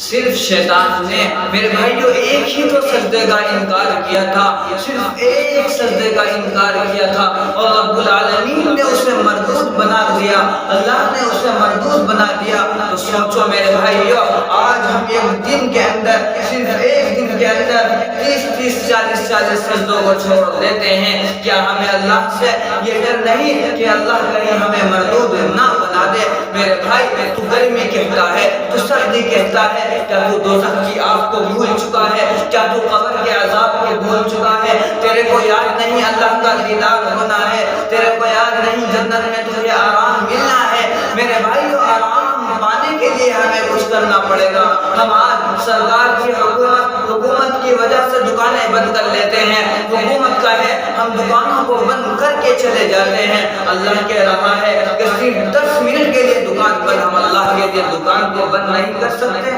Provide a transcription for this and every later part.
صرف شیطان نے میرے بھائیو ایک ہی تو سجدے کا انکار کیا تھا، صرف ایک سجدے کا انکار کیا تھا اور رب العالمین نے اسے مردود بنا دیا، اللہ نے اسے مردود بنا دیا۔ تو سوچو میرے بھائیو، آج ہم ایک دن کے اندر، صرف ایک دن کے اندر 30 40 سجدوں کو چھوڑ دیتے ہیں۔ کیا ہمیں اللہ سے یہ ڈر نہیں کہ اللہ کہیں ہمیں مردود نہ بنا دے؟ میرے بھائی، تو گرمی کہتا ہے، تو سردی کہتا ہے، کیا تو دوزخ کی آگ کو بھول چکا ہے؟ کیا تو قبر کے عذاب کو بھول چکا ہے؟ تیرے کو یاد نہیں اللہ کا دیدار ہونا ہے؟ تیرے کو یاد نہیں جنت میں تجھے آرام ملنا ہے؟ میرے بھائیو، آرام پانے کے لیے ہمیں کچھ کرنا پڑے گا۔ ہم آج سرکار کی حکومت کی وجہ سے دکانیں بند کر لیتے ہیں، حکومت کا ہے، ہم دکانوں کو بند کر کے چلے جاتے ہیں۔ اللہ کہہ رہا ہے کہ صرف 10 منٹ کے لیے دکان پر ہم اللہ کے لیے دکان کو بند نہیں کر سکتے۔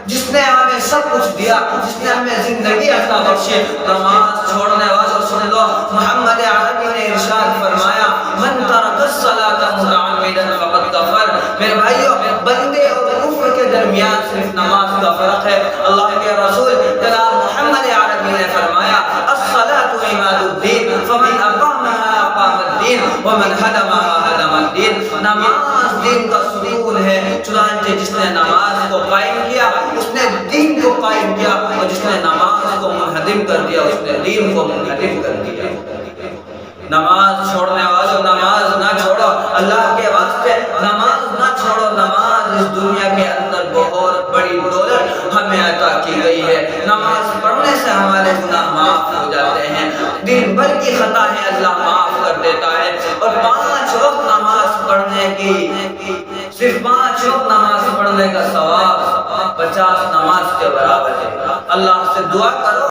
جس نے ہمیں سب کچھ دیا، جس نے ہمیں زندگی عطا بخشی، نماز چھوڑنے والوں سن لو، محمد عربی نے ارشاد فرمایا، من ترک الصلاۃ متعمدا فقد کفر۔ میرے بھائیو، بندے اور کفر کے درمیان صرف نماز کا فرق ہے۔ اللہ کے رسول جناب محمد عربی نے فرمایا، الصلاۃ عماد الدین فمن اقامها اقام الدین ومن هدمها هدم الدین۔ نماز دین کا ستون ہے، چنانچہ جس نے نماز کو قائم کیا اس نے دین کو قائم کیا، اور جس نے نماز کو منہدم کر دیا اس نے دین کو منہدم کر دیا۔ نماز چھوڑنے والوں، نماز نہ چھوڑو، اللہ کے واسطے نماز نہ چھوڑو۔ نماز اس دنیا کے اندر بہت بڑی دولت ہمیں عطا کی گئی ہے۔ نماز پڑھنے سے ہمارے گناہ معاف ہو جاتے ہیں، دن بھر کی خطائیں اللہ معاف کر دیتا ہے، اور 5 وقت نماز پڑھنے کی، صرف 5 وقت نماز پڑھنے کا ثواب 50 نماز کے برابر ہے۔ اللہ سے دعا کرو